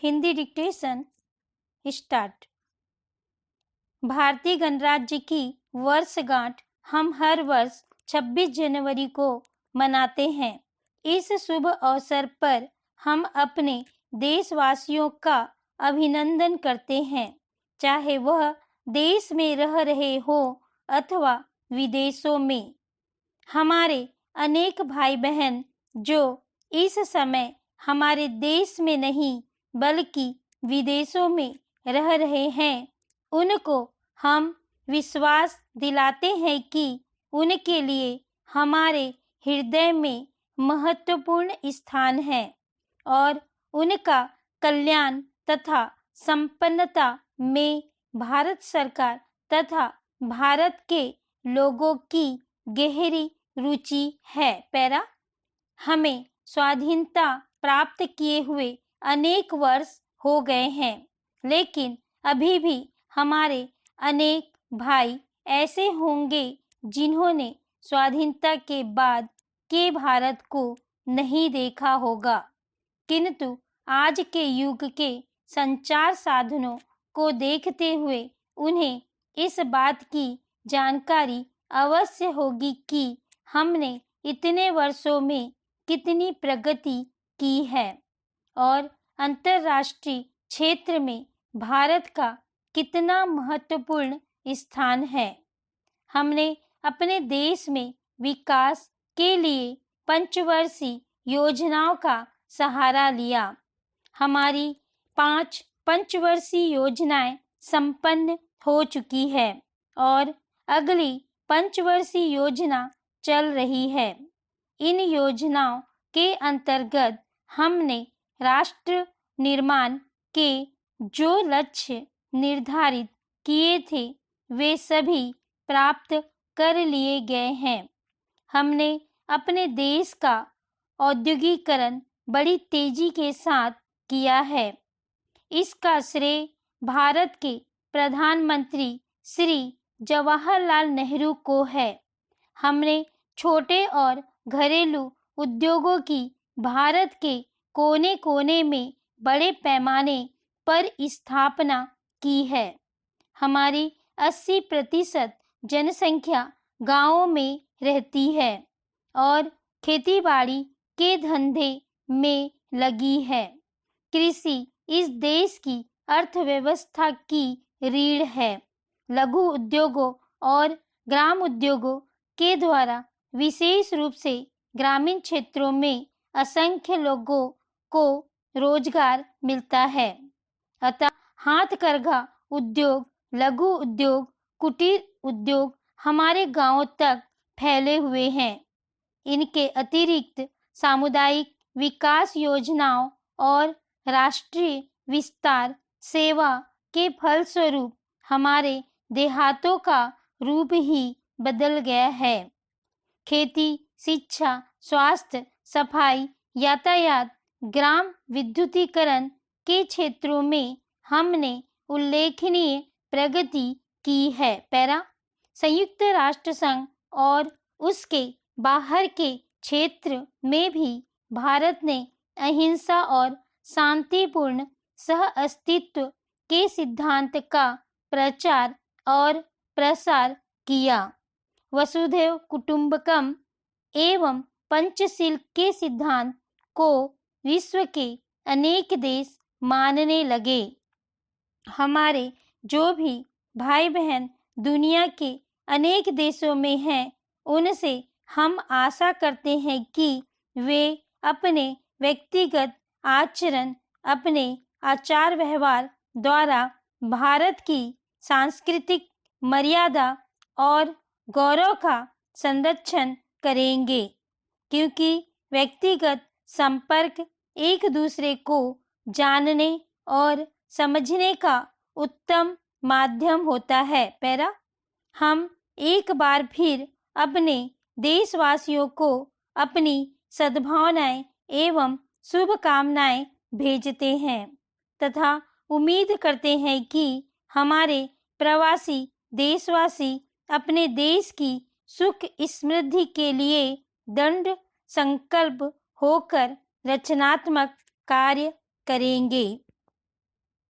Hindi dictation start. भारतीय गणराज्य की वर्षगांठ हम हर वर्ष 26 जनवरी को मनाते हैं। इस शुभ अवसर पर हम अपने देशवासियों का अभिनंदन करते हैं, चाहे वह देश में रह रहे हो अथवा विदेशों में। हमारे अनेक भाई बहन जो इस समय हमारे देश में नहीं बल्कि विदेशों में रह रहे हैं, उनको हम विश्वास दिलाते हैं कि उनके लिए हमारे हृदय में महत्वपूर्ण स्थान है और उनका कल्याण तथा संपन्नता में भारत सरकार तथा भारत के लोगों की गहरी रुचि है। पैरा, हमें स्वाधीनता प्राप्त किए हुए अनेक वर्ष हो गए हैं, लेकिन अभी भी हमारे अनेक भाई ऐसे होंगे जिन्होंने स्वाधीनता के बाद के भारत को नहीं देखा होगा, किंतु आज के युग के संचार साधनों को देखते हुए उन्हें इस बात की जानकारी अवश्य होगी कि हमने इतने वर्षों में कितनी प्रगति की है और अंतर्राष्ट्रीय क्षेत्र में भारत का कितना महत्वपूर्ण स्थान है। हमने अपने देश में विकास के लिए पंचवर्षीय योजनाओं का सहारा लिया। हमारी 5 पंचवर्षीय योजनाएं संपन्न हो चुकी है और अगली पंचवर्षीय योजना चल रही है। इन योजनाओं के अंतर्गत हमने राष्ट्र निर्माण के जो लक्ष्य निर्धारित किए थे वे सभी प्राप्त कर लिए गए हैं। हमने अपने देश का औद्योगिकरण बड़ी तेजी के साथ किया है। इसका श्रेय भारत के प्रधानमंत्री श्री जवाहरलाल नेहरू को है। हमने छोटे और घरेलू उद्योगों की भारत के कोने कोने में बड़े पैमाने पर स्थापना की है। हमारी 80% जनसंख्या गांवों में रहती है और खेतीबाड़ी के धंधे में लगी है। कृषि इस देश की अर्थव्यवस्था की रीढ़ है। लघु उद्योगों और ग्राम उद्योगों के द्वारा विशेष रूप से ग्रामीण क्षेत्रों में असंख्य लोगों को रोजगार मिलता है। अतः हाथकरघा उद्योग, लघु उद्योग, कुटीर उद्योग हमारे गांवों तक फैले हुए हैं। इनके अतिरिक्त सामुदायिक विकास योजनाओं और राष्ट्रीय विस्तार सेवा के फलस्वरूप हमारे देहातों का रूप ही बदल गया है। खेती, शिक्षा, स्वास्थ्य, सफाई, यातायात, ग्राम विद्युतीकरण के क्षेत्रों में हमने उल्लेखनीय प्रगति की है। पैरा, संयुक्त राष्ट्र संघ और उसके बाहर के क्षेत्र में भी भारत ने अहिंसा और शांतिपूर्ण सहअस्तित्व के सिद्धांत का प्रचार और प्रसार किया। वसुधैव कुटुंबकम एवं पंचशील के सिद्धांत को विश्व के अनेक देश मानने लगे। हमारे जो भी भाई बहन दुनिया के अनेक देशों में हैं, उनसे हम आशा करते हैं कि वे अपने व्यक्तिगत आचरण, अपने आचार व्यवहार द्वारा भारत की सांस्कृतिक मर्यादा और गौरव का संरक्षण करेंगे, क्योंकि व्यक्तिगत संपर्क एक दूसरे को जानने और समझने का उत्तम माध्यम होता है। पैरा, हम एक बार फिर अपने देशवासियों को अपनी सद्भावनाएं एवं शुभकामनाएं भेजते हैं तथा उम्मीद करते हैं कि हमारे प्रवासी देशवासी अपने देश की सुख समृद्धि के लिए दृढ़ संकल्प होकर रचनात्मक कार्य करेंगे।